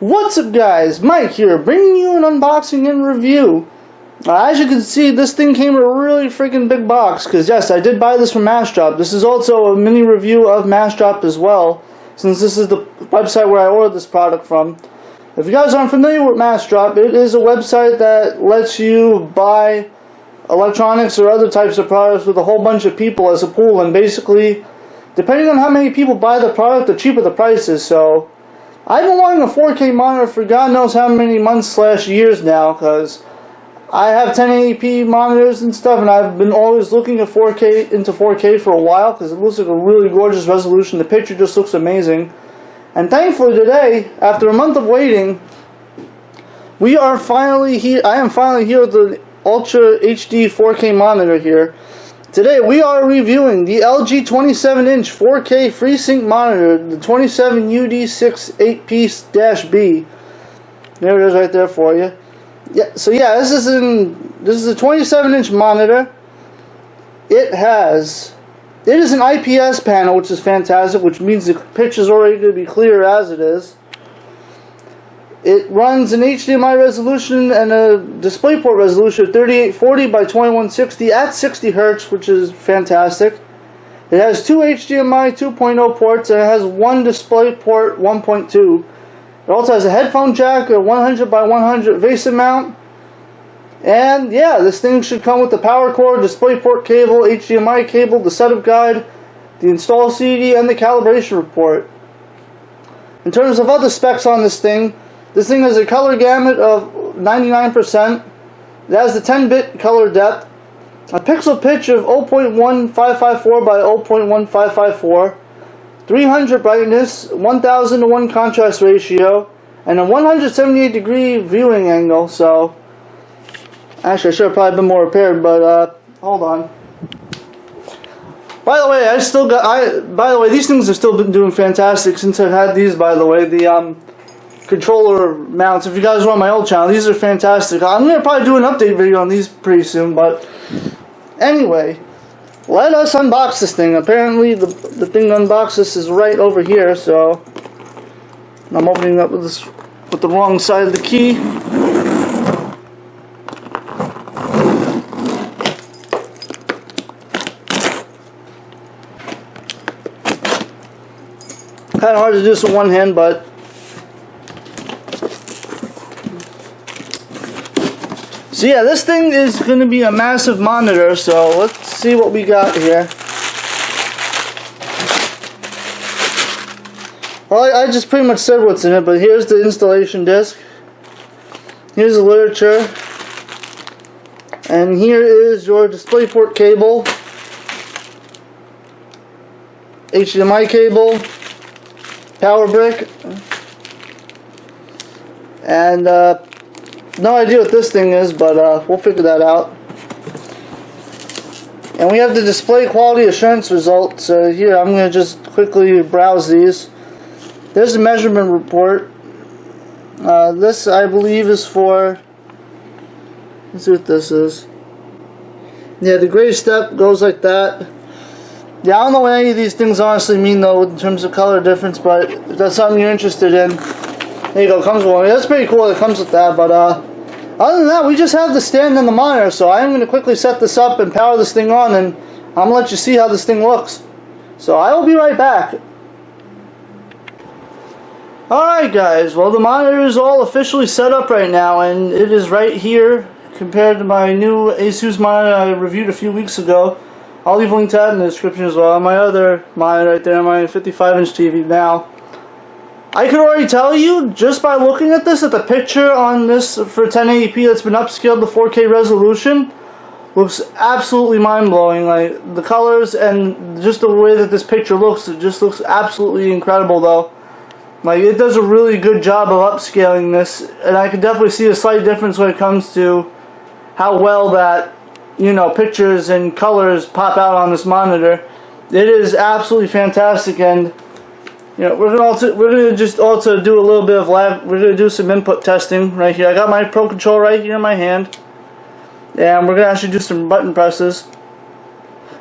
What's up guys, Mike here, bringing you an unboxing and review. As you can see, this thing came in a really freaking big box, because yes, I did buy this from Massdrop. This is also a mini review of Massdrop as well, since this is the website where I ordered this product from. If you guys aren't familiar with Massdrop, it is a website that lets you buy electronics or other types of products with a whole bunch of people as a pool, and basically, depending on how many people buy the product, the cheaper the price is. So I've been wanting a 4K monitor for God knows how many months / years now, because I have 1080p monitors and stuff, and I've been always looking at 4K for a while, because it looks like a really gorgeous resolution. The picture just looks amazing. And thankfully today, after a month of waiting, we are finally here. I am finally here with the Ultra HD 4K monitor here. Today we are reviewing the LG 27-inch 4K FreeSync monitor, the 27UD68P-B. There it is right there for you. Yeah, so yeah, this is a 27-inch monitor. It is an IPS panel, which is fantastic, which means the picture is already going to be clear as it is. It runs an HDMI resolution and a DisplayPort resolution of 3840 by 2160 at 60 Hz, which is fantastic. It has two HDMI 2.0 ports, and it has one DisplayPort 1.2. It also has a headphone jack, a 100 by 100 VESA mount, and yeah, this thing should come with the power cord, DisplayPort cable, HDMI cable, the setup guide, the install CD, and the calibration report. In terms of other specs on this thing has a color gamut of 99%. It has the 10-bit color depth, a pixel pitch of 0.1554 by 0.1554, 300 brightness, 1000:1 contrast ratio, and a 178-degree viewing angle. So, actually, I should have probably been more prepared, but hold on. By the way, these things have still been doing fantastic since I've had these. By the way, the controller mounts, if you guys were on my old channel, these are fantastic. I'm going to probably do an update video on these pretty soon, but anyway, let us unbox this thing. Apparently the thing to unbox this is right over here, so I'm opening up with the wrong side of the key. Kind of hard to do this with one hand, but so yeah, this thing is going to be a massive monitor, so let's see what we got here. Well, I just pretty much said what's in it, but here's the installation disc. Here's the literature. And here is your DisplayPort cable, HDMI cable, power brick, and no idea what this thing is, but we'll figure that out. And we have the display quality assurance results. Here, I'm going to just quickly browse these. There's the measurement report. This, I believe, is for... Let's see what this is. Yeah, the gray step goes like that. Yeah, I don't know what any of these things honestly mean, though, in terms of color difference, but if that's something you're interested in, there you go, comes with one. That's pretty cool that it comes with that, but other than that, we just have the stand and the monitor, so I'm going to quickly set this up and power this thing on, and I'm going to let you see how this thing looks. So I will be right back. Alright guys, well the monitor is all officially set up right now, and it is right here compared to my new Asus monitor I reviewed a few weeks ago. I'll leave a link to that in the description as well. My other monitor right there, my 55-inch TV now. I can already tell you, just by looking at this, that the picture on this for 1080p that's been upscaled to 4K resolution looks absolutely mind-blowing. Like, the colors and just the way that this picture looks, it just looks absolutely incredible though. Like, it does a really good job of upscaling this, and I can definitely see a slight difference when it comes to how well that, you know, pictures and colors pop out on this monitor. It is absolutely fantastic, and you know, we're gonna just also do a little bit of we're gonna do some input testing right here. I got my Pro Control right here in my hand, and we're gonna actually do some button presses.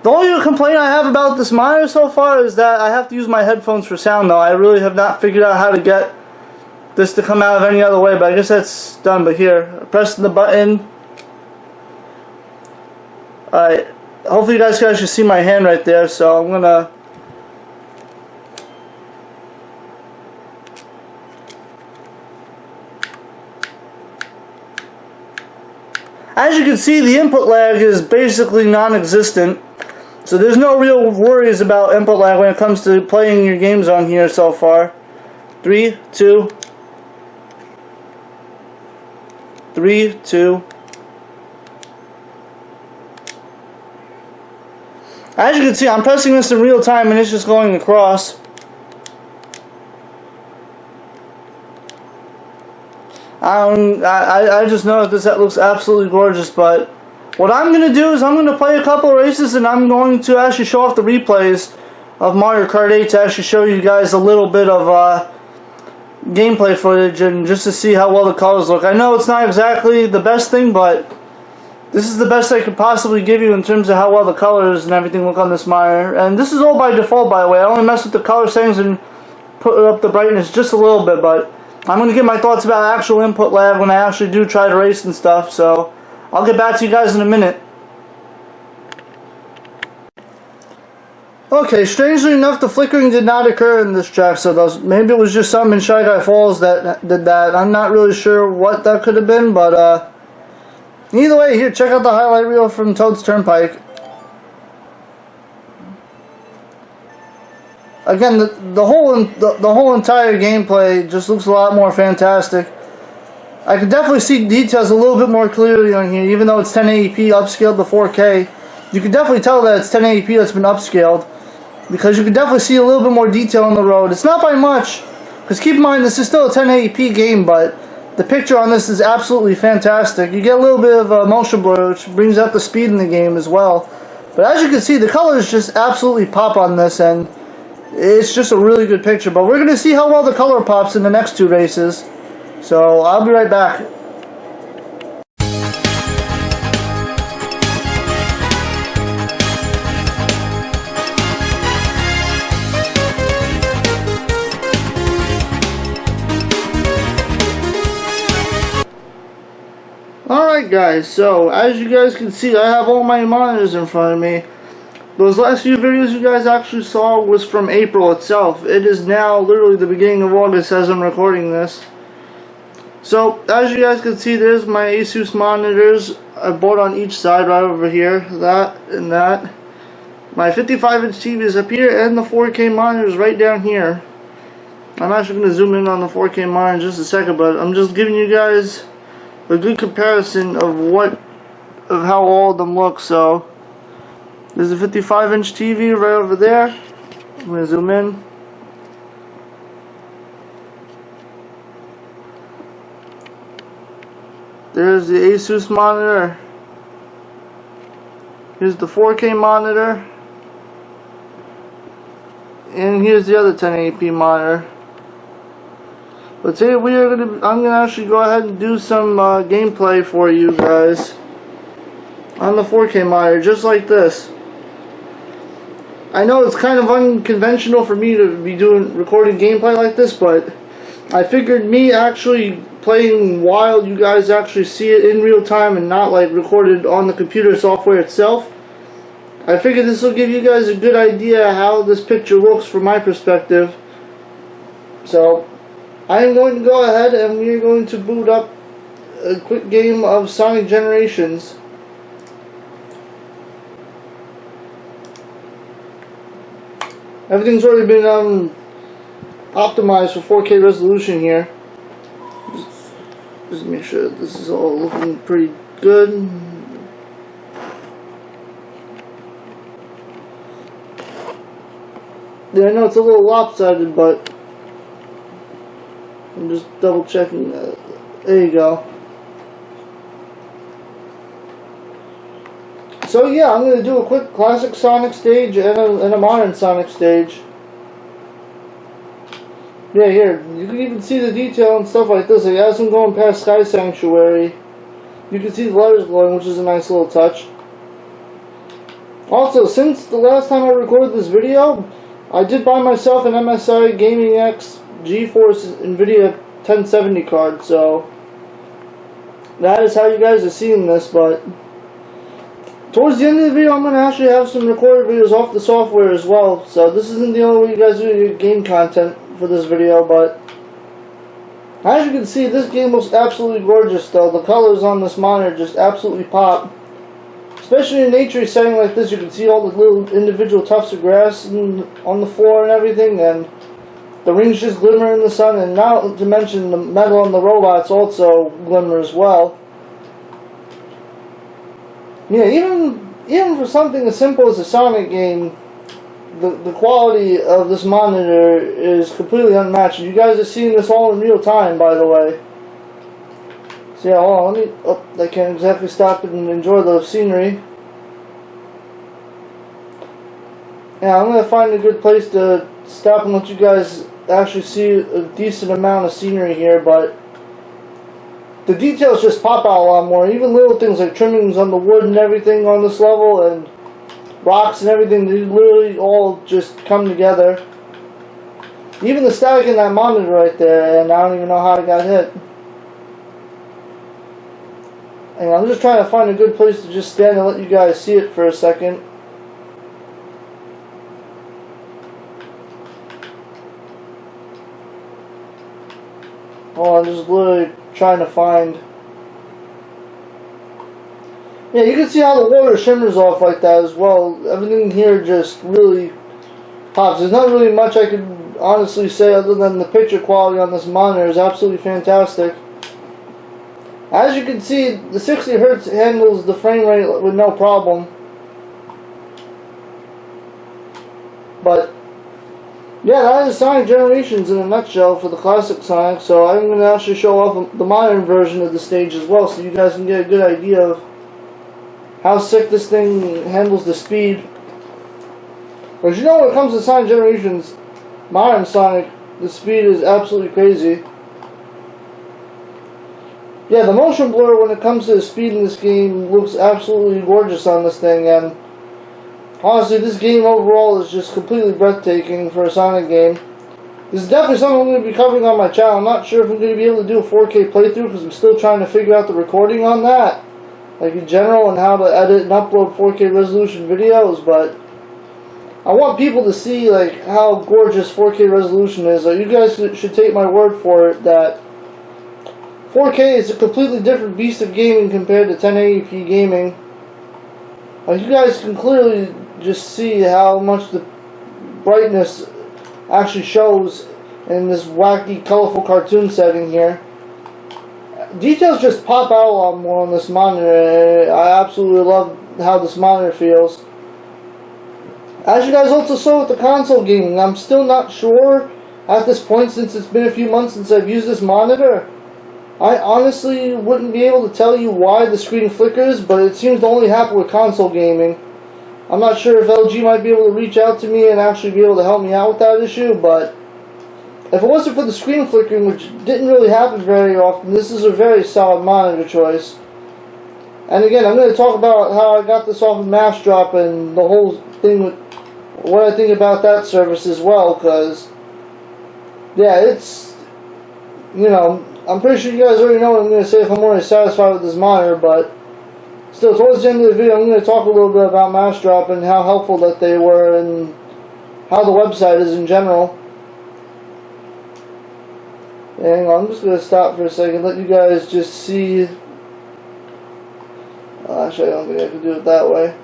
The only complaint I have about this monitor so far is that I have to use my headphones for sound, though. I really have not figured out how to get this to come out of any other way, but I guess that's done. But here, pressing the button. Alright, hopefully you guys can actually see my hand right there, so I'm gonna as you can see, the input lag is basically non-existent, so there's no real worries about input lag when it comes to playing your games on here so far. 3, 2, 3, 2. As you can see, I'm pressing this in real time and it's just going across. I just know that that looks absolutely gorgeous, but what I'm going to do is I'm going to play a couple races and I'm going to actually show off the replays of Mario Kart 8 to actually show you guys a little bit of gameplay footage and just to see how well the colors look. I know it's not exactly the best thing, but this is the best I could possibly give you in terms of how well the colors and everything look on this monitor. And this is all by default, by the way. I only mess with the color settings and put up the brightness just a little bit, but I'm going to give my thoughts about actual input lag when I actually do try to race and stuff, so I'll get back to you guys in a minute. Okay, strangely enough, the flickering did not occur in this track, so maybe it was just something in Shy Guy Falls that did that. I'm not really sure what that could have been, but either way, here, check out the highlight reel from Toad's Turnpike. Again, the whole entire gameplay just looks a lot more fantastic. I can definitely see details a little bit more clearly on here, even though it's 1080p upscaled to 4K. You can definitely tell that it's 1080p that's been upscaled, because you can definitely see a little bit more detail on the road. It's not by much, because keep in mind this is still a 1080p game, but the picture on this is absolutely fantastic. You get a little bit of motion blur, which brings out the speed in the game as well. But as you can see, the colors just absolutely pop on this, and it's just a really good picture. But we're going to see how well the color pops in the next two races. So I'll be right back. Alright guys, so as you guys can see, I have all my monitors in front of me. Those last few videos you guys actually saw was from April itself. It is now literally the beginning of August as I'm recording this. So as you guys can see, there's my Asus monitors I bought on each side right over here. That and that. My 55-inch TV is up here, and the 4K monitor is right down here. I'm actually going to zoom in on the 4K monitor in just a second, but I'm just giving you guys a good comparison of how all of them look. So there's a 55-inch TV right over there. I'm going to zoom in. There's the Asus monitor. Here's the 4K monitor. And here's the other 1080p monitor. But today I'm gonna actually go ahead and do some gameplay for you guys on the 4K monitor, just like this. I know it's kind of unconventional for me to be recording gameplay like this, but I figured me actually playing while you guys actually see it in real time and not like recorded on the computer software itself, I figured this will give you guys a good idea how this picture looks from my perspective. So I am going to go ahead and we are going to boot up a quick game of Sonic Generations. Everything's already been optimized for 4K resolution here. Just make sure this is all looking pretty good. Yeah, I know it's a little lopsided, but I'm just double checking that. There you go. So yeah, I'm going to do a quick classic Sonic stage and a modern Sonic stage. Yeah, here, you can even see the detail and stuff like this. Like, as I'm going past Sky Sanctuary, you can see the letters glowing, which is a nice little touch. Also, since the last time I recorded this video, I did buy myself an MSI Gaming X GeForce NVIDIA 1070 card, so that is how you guys are seeing this. But towards the end of the video, I'm going to actually have some recorded videos off the software as well, so this isn't the only way you guys do your game content for this video. But as you can see, this game looks absolutely gorgeous though. The colors on this monitor just absolutely pop. Especially in a nature setting like this, you can see all the little individual tufts of grass on the floor and everything, and the rings just glimmer in the sun, and not to mention the metal on the robots also glimmer as well. Yeah, even for something as simple as a Sonic game, the quality of this monitor is completely unmatched. You guys are seeing this all in real time, by the way. So yeah, hold on, let me, oh, I can't exactly stop it and enjoy the scenery. Yeah, I'm going to find a good place to stop and let you guys actually see a decent amount of scenery here, but the details just pop out a lot more. Even little things like trimmings on the wood and everything on this level, and rocks and everything, they literally all just come together. Even the static in that monitor right there, and I don't even know how it got hit. And I'm just trying to find a good place to just stand and let you guys see it for a second. Oh, I'm just literally trying to find. Yeah, you can see how the water shimmers off like that as well. Everything here just really pops. There's not really much I could honestly say other than the picture quality on this monitor is absolutely fantastic. As you can see, the 60 Hz handles the frame rate with no problem. But yeah, that is Sonic Generations in a nutshell for the classic Sonic. So I'm going to actually show off the modern version of the stage as well, so you guys can get a good idea of how sick this thing handles the speed. But you know, when it comes to Sonic Generations, modern Sonic, the speed is absolutely crazy. Yeah, the motion blur when it comes to the speed in this game looks absolutely gorgeous on this thing, and honestly, this game overall is just completely breathtaking for a Sonic game. This is definitely something I'm going to be covering on my channel. I'm not sure if I'm going to be able to do a 4K playthrough because I'm still trying to figure out the recording on that, like in general, and how to edit and upload 4K resolution videos. But I want people to see like how gorgeous 4K resolution is. You guys should take my word for it that 4K is a completely different beast of gaming compared to 1080p gaming. You guys can clearly just see how much the brightness actually shows in this wacky, colorful cartoon setting here. Details just pop out a lot more on this monitor. I absolutely love how this monitor feels. As you guys also saw with the console gaming, I'm still not sure at this point, since it's been a few months since I've used this monitor. I honestly wouldn't be able to tell you why the screen flickers, but it seems to only happen with console gaming. I'm not sure if LG might be able to reach out to me and actually be able to help me out with that issue, but if it wasn't for the screen flickering, which didn't really happen very often, this is a very solid monitor choice. And again, I'm going to talk about how I got this off of Massdrop and the whole thing with what I think about that service as well, because yeah, it's, you know, I'm pretty sure you guys already know what I'm going to say if I'm already satisfied with this monitor, but still, towards the end of the video, I'm going to talk a little bit about Massdrop and how helpful that they were and how the website is in general. Hang on, I'm just going to stop for a second, let you guys just see. Actually, I don't think I can do it that way.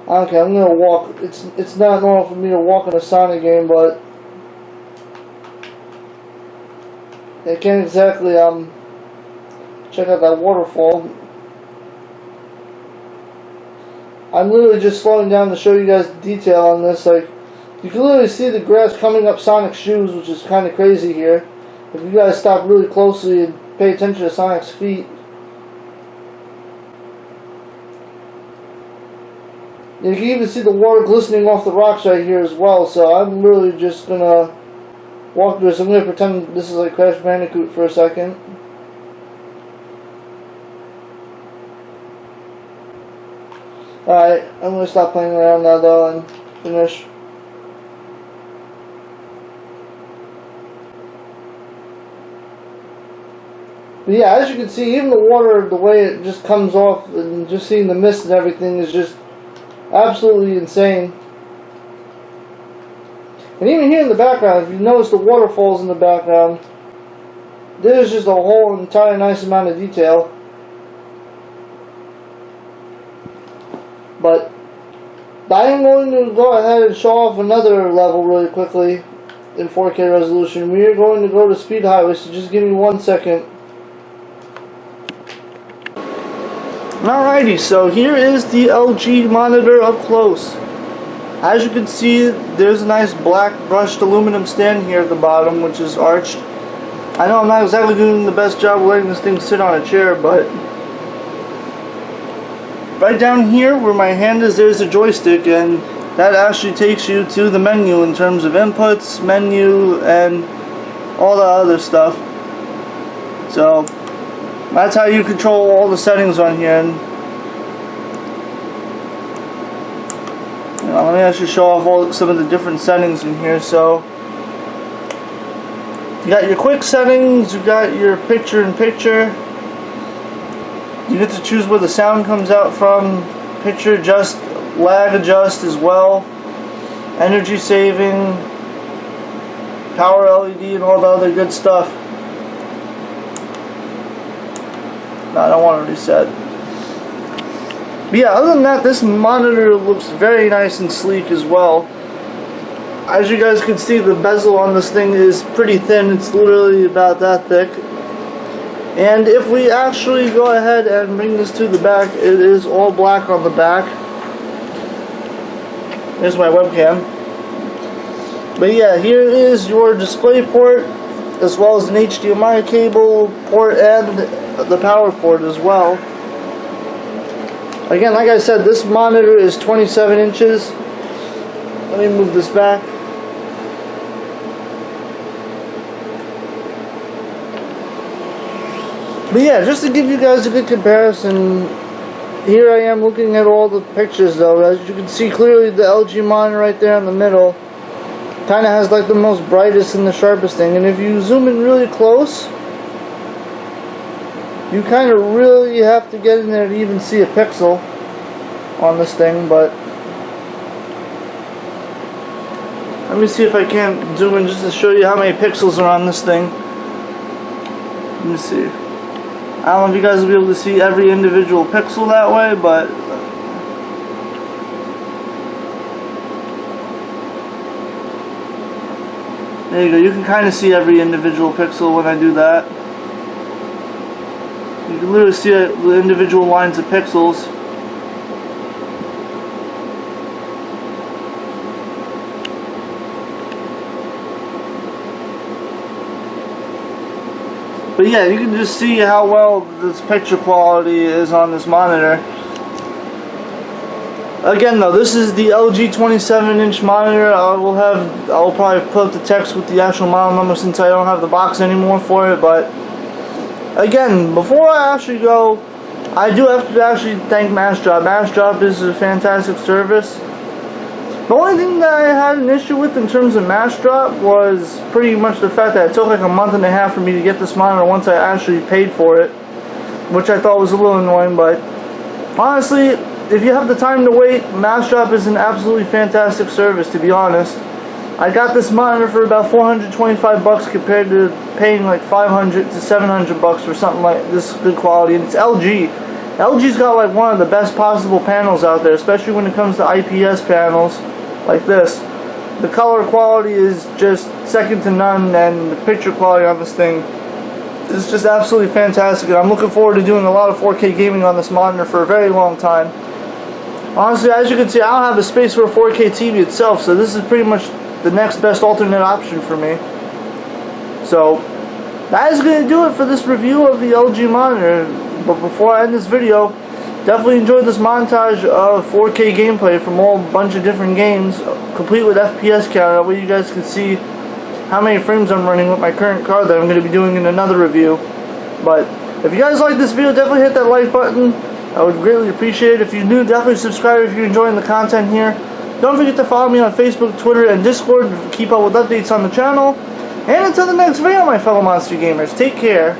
Okay, I'm going to walk. It's not normal for me to walk in a Sonic game, but I can't exactly check out that waterfall. I'm literally just slowing down to show you guys the detail on this. Like, you can literally see the grass coming up Sonic's shoes, which is kind of crazy here. If you guys stop really closely and pay attention to Sonic's feet. You can even see the water glistening off the rocks right here as well. So I'm really just gonna walk through this. I'm gonna pretend this is like Crash Bandicoot for a second. Alright, I'm gonna stop playing around now though and finish. But yeah, as you can see, even the water, the way it just comes off, and just seeing the mist and everything is just absolutely insane. And even here in the background, if you notice the waterfalls in the background, there's just a whole entire nice amount of detail. But I am going to go ahead and show off another level really quickly in 4K resolution. We are going to go to Speed Highway, so just give me 1 second. Alrighty, so here is the LG monitor up close. As you can see, there's a nice black brushed aluminum stand here at the bottom, which is arched. I know I'm not exactly doing the best job of letting this thing sit on a chair, but right down here where my hand is, there's a joystick, and that actually takes you to the menu in terms of inputs, menu, and all the other stuff. So that's how you control all the settings on here. And let me actually show off some of the different settings in here. So you got your quick settings, you got your picture-in-picture. You get to choose where the sound comes out from, picture adjust, lag adjust as well, energy saving, power LED, and all the other good stuff. No, I don't want to reset. But yeah, other than that, this monitor looks very nice and sleek as well. As you guys can see, the bezel on this thing is pretty thin. It's literally about that thick. And if we actually go ahead and bring this to the back, it is all black on the back. Here's my webcam. But yeah, here is your display port, as well as an HDMI cable port and the power port as well. Again, like I said, this monitor is 27 inches. Let me move this back. But yeah, just to give you guys a good comparison, here I am looking at all the pictures though. As you can see clearly, the LG monitor right there in the middle kind of has like the most brightest and the sharpest thing. And if you zoom in really close, you kind of really have to get in there to even see a pixel on this thing. But let me see if I can zoom in just to show you how many pixels are on this thing. Let me see. I don't know if you guys will be able to see every individual pixel that way, but there you go. You can kind of see every individual pixel when I do that. You can literally see the individual lines of pixels. But yeah, you can just see how well this picture quality is on this monitor. Again though, this is the LG 27-inch monitor. I will probably put up the text with the actual model number since I don't have the box anymore for it. But again, before I actually go, I do have to actually thank Massdrop. Massdrop is a fantastic service. The only thing that I had an issue with in terms of Massdrop was pretty much the fact that it took like a month and a half for me to get this monitor once I actually paid for it, which I thought was a little annoying. But honestly, if you have the time to wait, Massdrop is an absolutely fantastic service, to be honest. I got this monitor for about $425 compared to paying like $500 to $700 for something like this good quality. And it's LG. LG's got like one of the best possible panels out there, especially when it comes to IPS panels like this. The color quality is just second to none, and the picture quality on this thing is just absolutely fantastic. And I'm looking forward to doing a lot of 4K gaming on this monitor for a very long time. Honestly, as you can see, I don't have the space for a 4K TV itself, so this is pretty much the next best alternate option for me. So that is going to do it for this review of the LG monitor. But before I end this video, definitely enjoy this montage of 4K gameplay from a bunch of different games, complete with FPS counter, that way you guys can see how many frames I'm running with my current card that I'm going to be doing in another review. But if you guys like this video, definitely hit that like button. I would greatly appreciate it. If you're new, definitely subscribe if you're enjoying the content here. Don't forget to follow me on Facebook, Twitter, and Discord to keep up with updates on the channel. And until the next video, my fellow monster gamers, take care.